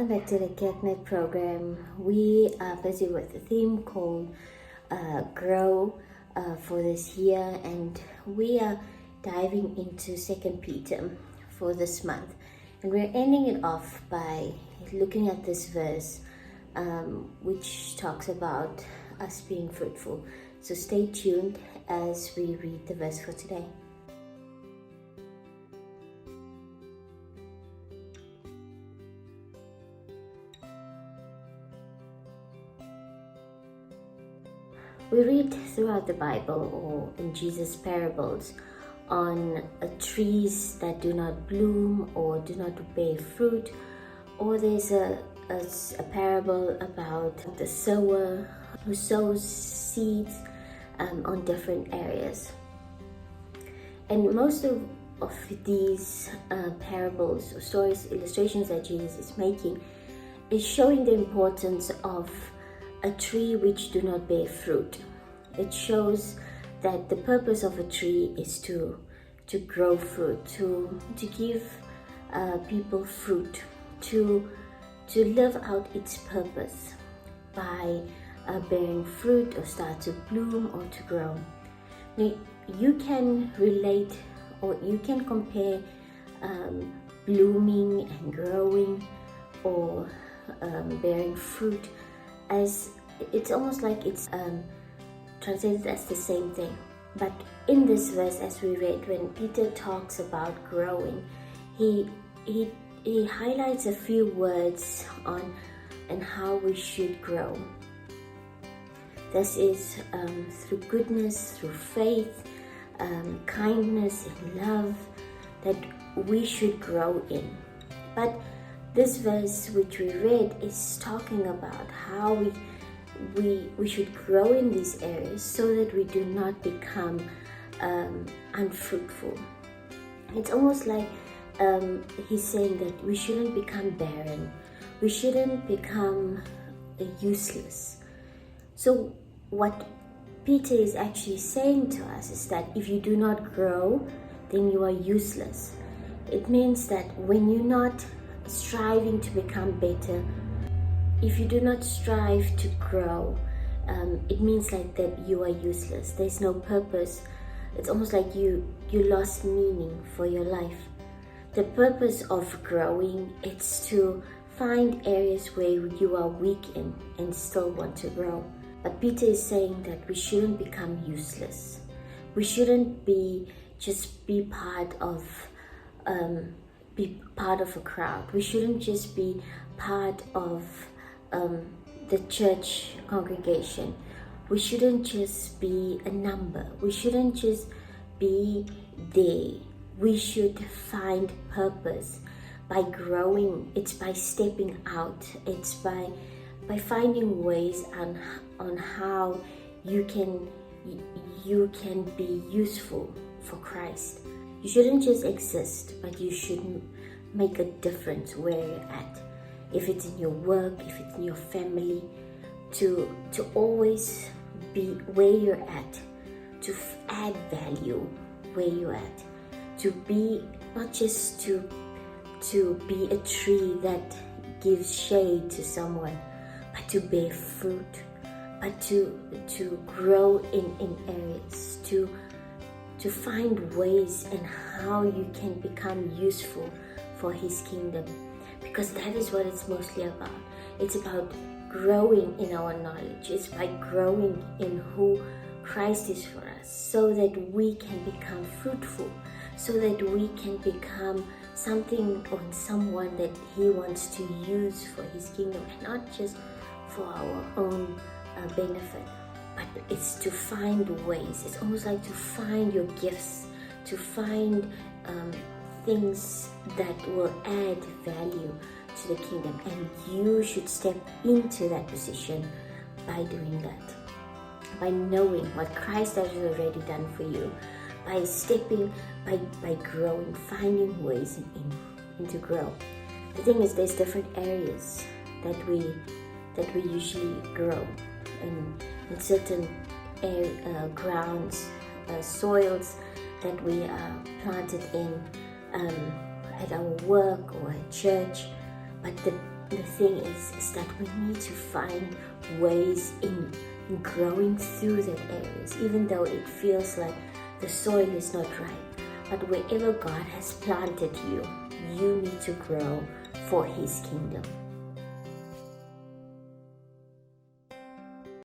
Welcome back to the CareNet program. We are busy with a theme called Grow for this year, and we are diving into 2Peter for this month. And we're ending it off by looking at this verse which talks about us being fruitful. So stay tuned as we read the verse for today. We read throughout the Bible or in Jesus' parables on trees that do not bloom or do not bear fruit, or there's a parable about the sower who sows seeds on different areas. And most of these parables or stories, illustrations that Jesus is making is showing the importance of a tree which do not bear fruit. It shows that the purpose of a tree is to grow fruit, to give people fruit, to live out its purpose by bearing fruit or start to bloom or to grow. Now, you can relate or you can compare blooming and growing or bearing fruit as it's almost like it's translated as the same thing. But in this verse, as we read, when Peter talks about growing, he highlights a few words on and how we should grow. This is through goodness, through faith, kindness, and love that we should grow in. But this verse which we read is talking about how we should grow in these areas so that we do not become unfruitful. It's almost like he's saying that we shouldn't become barren. We shouldn't become useless. So what Peter is actually saying to us is that if you do not grow, then you are useless. It means that when you're not striving to become better, if you do not strive to grow, it means like that you are useless. There's no purpose. It's almost like you lost meaning for your life. The purpose of growing is to find areas where you are weak in and still want to grow. But Peter is saying that we shouldn't become useless. We shouldn't be part of a crowd. We shouldn't just be part of the church congregation. We shouldn't just be a number. We shouldn't just be there. We should find purpose by growing. It's by stepping out. It's by finding ways on how you can be useful for Christ. You shouldn't just exist, but you should make a difference where you're at. If it's in your work, if it's in your family, to always be where you're at, to add value where you're at, to be not just to be a tree that gives shade to someone, but to bear fruit, but to grow in areas, to find ways and how you can become useful for His kingdom, because that is what it's mostly about. It's about growing in our knowledge. It's by growing in who Christ is for us, so that we can become fruitful, so that we can become something or someone that He wants to use for His kingdom, and not just for our own benefit. But it's to find ways. It's almost like to find your gifts, to find things that will add value to the kingdom, and you should step into that position by doing that, by knowing what Christ has already done for you, by stepping, by growing, finding ways to grow. The thing is, there's different areas that we usually grow in certain grounds, soils that we are planted in at our work or at church. But the thing is that we need to find ways in growing through that areas, even though it feels like the soil is not right. But wherever God has planted you, you need to grow for His kingdom.